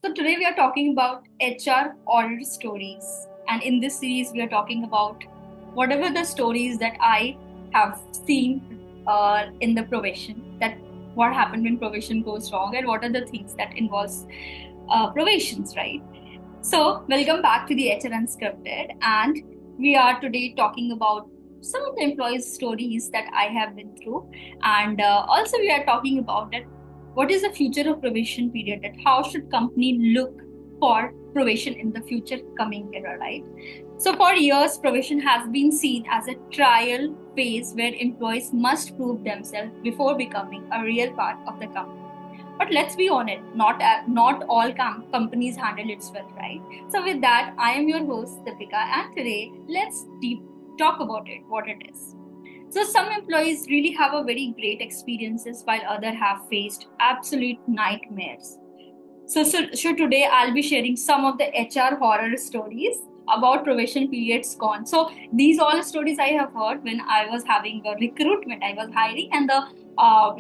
So today we are talking about HR horror stories. And in this series, we are talking about whatever the stories that I have seen in the probation, that what happened when probation goes wrong and what are the things that involves probations, right? So welcome back to the HR Unscripted. And we are today talking about some of the employees' stories that I have been through. And also we are talking about that what is the future of probation period, that how should company look for probation in the future coming era, right? So for years probation has been seen as a trial phase where employees must prove themselves before becoming a real part of the company. But let's be honest, not all companies handle it well, right? So with that, I am your host Deepika, and today let's deep talk about it, what it is. So some employees really have a very great experiences, while others have faced absolute nightmares. So today I'll be sharing some of the HR horror stories about probation periods gone. So these all stories I have heard when I was having a recruitment, I was hiring, and the uh,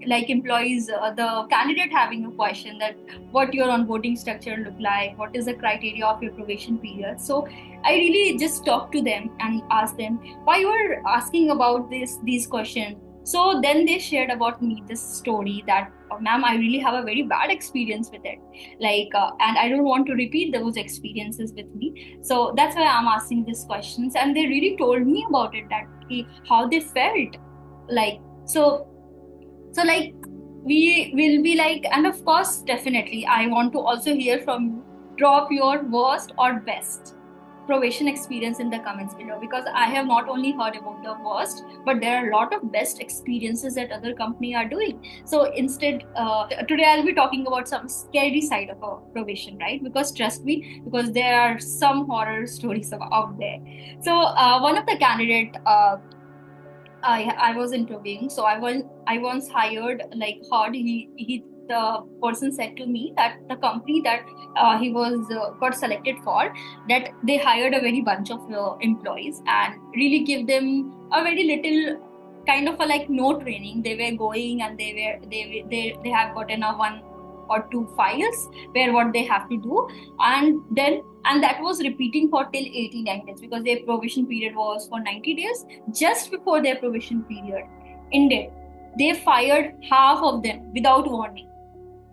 like employees, the candidate having a question that what your onboarding structure look like, what is the criteria of your probation period. So I really just talked to them and asked them why you are asking about these questions. So then they shared about me this story that, ma'am, I really have a very bad experience with it. And I don't want to repeat those experiences with me. So that's why I'm asking these questions. And they really told me about it, that how they felt. Like, so we will be like, and of course, definitely, I want to also hear from you. Drop your worst or best probation experience in the comments below, because I have not only heard about the worst, but there are a lot of best experiences that other company are doing. So instead, today I'll be talking about some scary side of a probation, right? Because trust me, because there are some horror stories out there. So one of the candidate I was interviewing. So I once hired, like, heard he the person said to me that the company that he was got selected for, that they hired a very bunch of employees and really give them a very little kind of a like no training. They were going and they have gotten a one or two files where what they have to do, and that was repeating for till 89 days, because their probation period was for 90 days. Just before their probation period ended, they fired half of them without warning,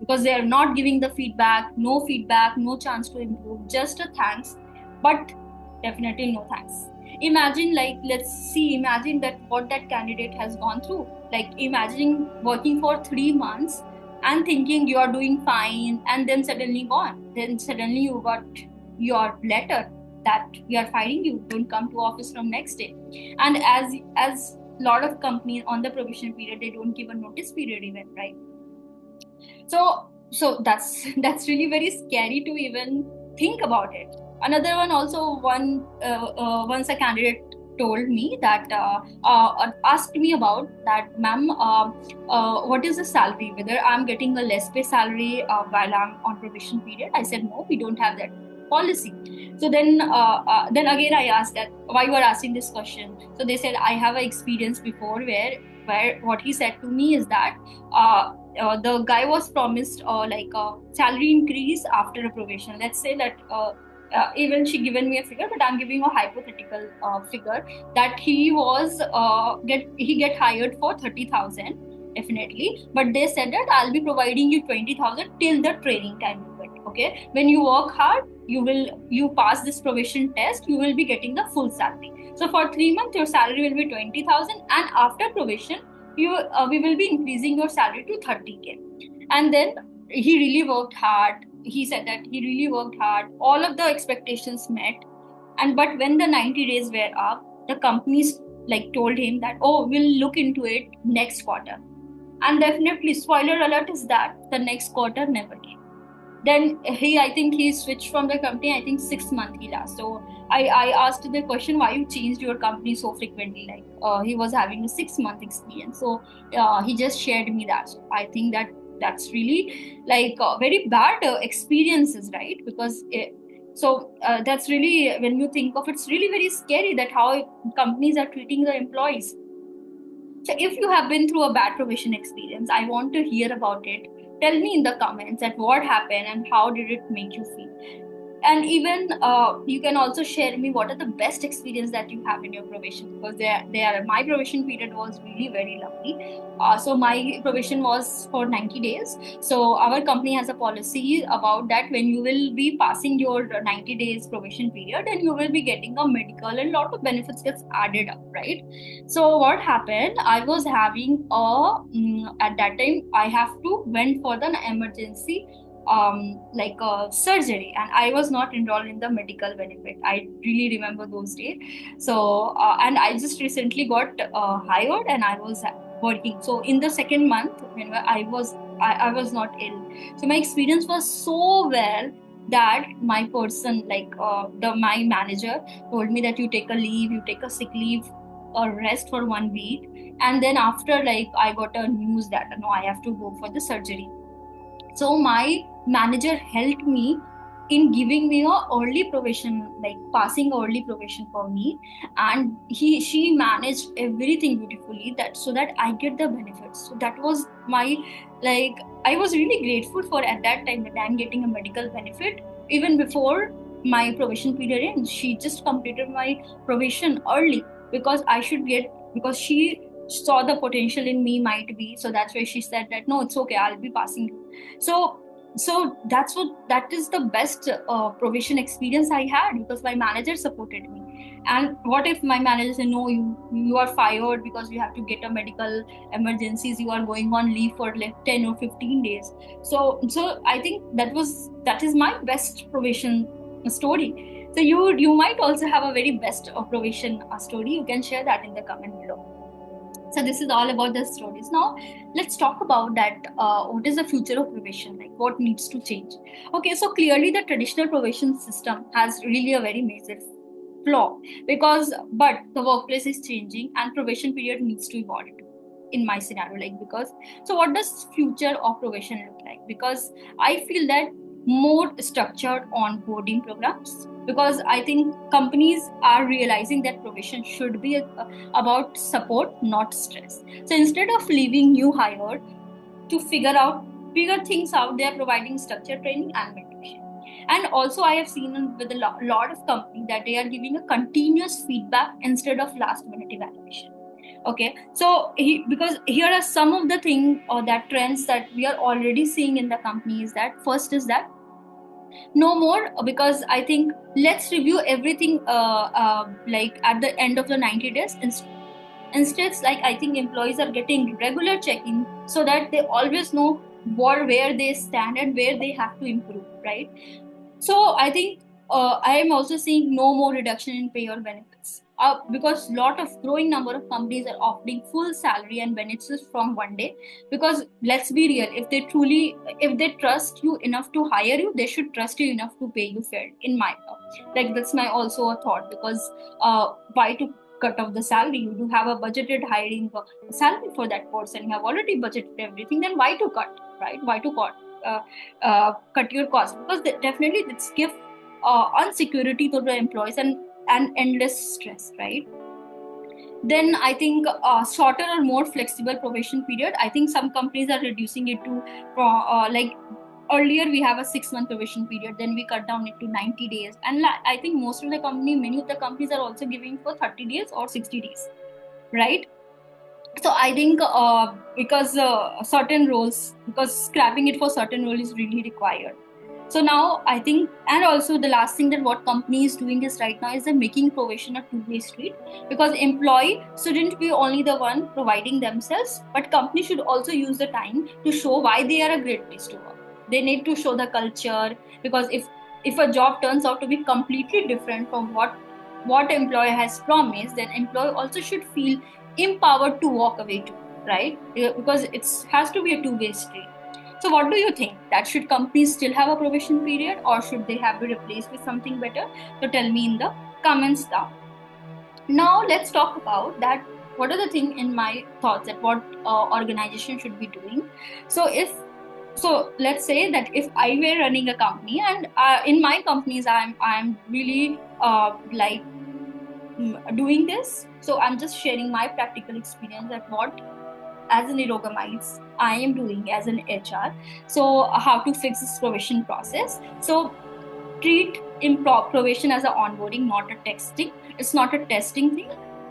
because they are not giving the feedback, no chance to improve, just a thanks, but definitely no thanks. Imagine, like, imagine that what that candidate has gone through. Like, imagining working for 3 months and thinking you are doing fine, and then suddenly gone. Then suddenly you got your letter that we are firing you. Don't come to office from next day. And as lot of companies on the probation period, they don't give a notice period even, right? So that's that's really very scary to even think about it. Another one also, once a candidate told me that asked me about that, ma'am, what is the salary, whether I'm getting a less pay salary while I'm on probation period. I said no, we don't have that policy. So then again I asked that why you are asking this question. So they said I have an experience before where what he said to me is that the guy was promised like a salary increase after a probation. Let's say that even she given me a figure, but I'm giving a hypothetical figure, that he get hired for 30,000 definitely, but they said that I'll be providing you 20,000 till the training time of it. Okay, when you work hard, you pass this probation test, you will be getting the full salary. So for 3 months your salary will be 20,000, and after probation we will be increasing your salary to 30K. And then he really worked hard. He said that he really worked hard, all of the expectations met. And but when the 90 days were up, the companies like told him that, oh, we'll look into it next quarter. And definitely, spoiler alert is that the next quarter never came. Then I think he switched from the company. I think 6 months he last. So I asked the question, why you changed your company so frequently? Like, he was having a 6 month experience. So he just shared me that. So I think that that's really like very bad experiences, right? Because that's really, when you think of it, it's really very scary that how companies are treating the employees. So if you have been through a bad probation experience, I want to hear about it. tell me in the comments that what happened and how did it make you feel. And even you can also share me what are the best experience that you have in your probation, because my probation period was really very lovely. So my probation was for 90 days. So our company has a policy about that when you will be passing your 90 days probation period, and you will be getting a medical and lot of benefits gets added up, right? So what happened, I was having at that time I have to went for the emergency like surgery, and I was not enrolled in the medical benefit. I really remember those days. So and I just recently got hired and I was working. So in the second month when I was not ill. So my experience was so well that my person like my manager told me that you take a leave, you take a sick leave or rest for 1 week, and then after like I got a news that no, I have to go for the surgery. So my manager helped me in giving me a early probation, like passing early probation for me, and she managed everything beautifully that so that I get the benefits. So that was my like I was really grateful for at that time that I'm getting a medical benefit even before my probation period ends. She just completed my probation early because I should get, because she saw the potential in me might be, so that's why she said that no, it's okay, I'll be passing you. So that is the best probation experience I had, because my manager supported me. And what if my manager said no, you are fired because you have to get a medical emergencies, you are going on leave for like 10 or 15 days. So I think that is my best probation story. So you might also have a very best probation story. You can share that in the comment below. So this is all about the stories. Now let's talk about that. What is the future of probation? Like what needs to change? Okay, so clearly the traditional probation system has really a very major flaw, because but the workplace is changing and probation period needs to evolve in my scenario, like because so what does future of probation look like? Because I feel that more structured onboarding programs, because I think companies are realizing that probation should be about support, not stress. So instead of leaving new hire to figure things out, they are providing structured training and mentorship. And also I have seen with a lot of companies that they are giving a continuous feedback instead of last minute evaluation. Okay, so because here are some of the things or that trends that we are already seeing in the company is that first is that no more, because I think let's review everything like at the end of the 90 days. Instead, like I think employees are getting regular check-in so that they always know where they stand and where they have to improve, right? So I think I am also seeing no more reduction in pay or benefits because lot of growing number of companies are offering full salary and benefits from one day. Because let's be real, if they trust you enough to hire you, they should trust you enough to pay you fair. In my like that's my also a thought, because why to cut off the salary? You do have a budgeted hiring salary for that person. You have already budgeted everything. Then why to cut, right? Why to cut? Cut your costs, because definitely it's give unsecurity to the employees and endless stress, right? Then I think shorter or more flexible probation period. I think some companies are reducing it to like earlier we have a 6 month probation period, then we cut down it to 90 days, and I think most of the company, many of the companies are also giving for 30 days or 60 days, right? So I think because certain roles, because scrapping it for certain role is really required. So now I think, and also the last thing that what company is doing is right now is they're making probation a two-way street, because employee shouldn't be only the one providing themselves, but company should also use the time to show why they are a great place to work. They need to show the culture, because if a job turns out to be completely different from what employer has promised, then employee also should feel empowered to walk away too, right? Because it has to be a two-way street. So what do you think? That should companies still have a probation period, or should they have to replace with something better? So tell me in the comments down. Now let's talk about that. What are the things in my thoughts that what organization should be doing? So let's say that if I were running a company, and in my companies I'm really like doing this. So I'm just sharing my practical experience at what as an Irogamites, I am doing as an HR. So how to fix this probation process. So treat probation as a onboarding, not a testing. It's not a testing thing.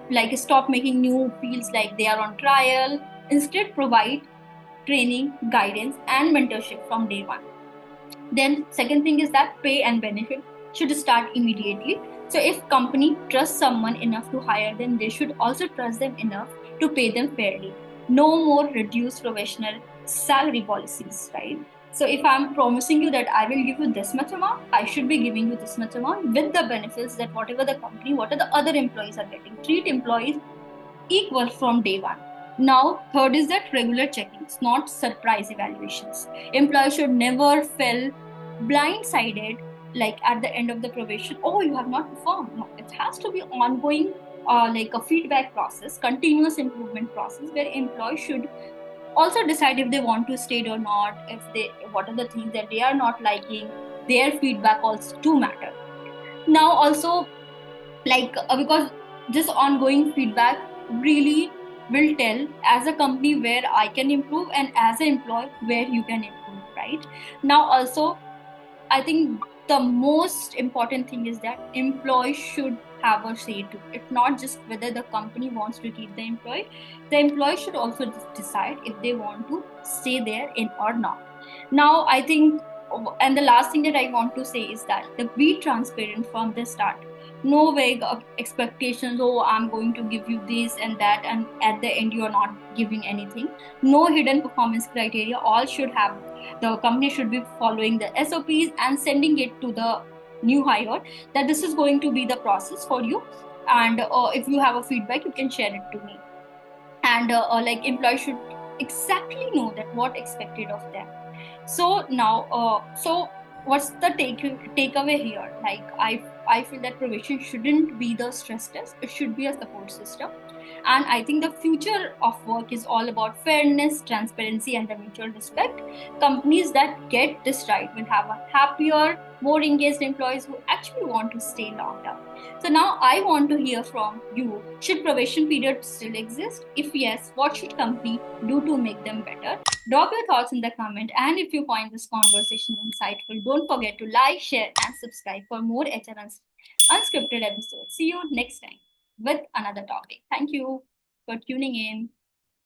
Like stop making new fields like they are on trial. Instead, provide training, guidance, and mentorship from day one. Then second thing is that pay and benefit should start immediately. So if company trusts someone enough to hire them, they should also trust them enough to pay them fairly. No more reduced professional salary policies, right? So if I'm promising you that I will give you this much amount, I should be giving you this much amount with the benefits that whatever the company, what are the other employees are getting. Treat employees equal from day one. Now, third is that regular check-ins, not surprise evaluations. Employees should never feel blindsided, like at the end of the probation, oh, you have not performed. No, it has to be ongoing, like a feedback process, continuous improvement process, where employees should also decide if they want to stay or not, if they, what are the things that they are not liking. Their feedback also do matter. Now, also, like because this ongoing feedback really will tell as a company where I can improve, and as an employee where you can improve, right? Now also, I think the most important thing is that employees should have a say too. It's not just whether the company wants to keep the employee should also decide if they want to stay there in or not. Now I think, and the last thing that I want to say is that be transparent from the start. No vague expectations, oh, I'm going to give you this and that, and at the end you're not giving anything. No hidden performance criteria. All should have, the company should be following the SOPs and sending it to the new hire that this is going to be the process for you, and if you have a feedback you can share it to me. And like employees should exactly know that what expected of them. So now, so what's the takeaway here? Like I feel that probation shouldn't be the stress test. It should be a support system. And I think the future of work is all about fairness, transparency, and the mutual respect. Companies that get this right will have a happier, more engaged employees who actually want to stay long term. So now I want to hear from you. Should probation periods still exist? If yes, what should company do to make them better? Drop your thoughts in the comment, and if you find this conversation insightful, don't forget to like, share, and subscribe for more HR Unscripted episodes. See you next time with another topic. Thank you for tuning in.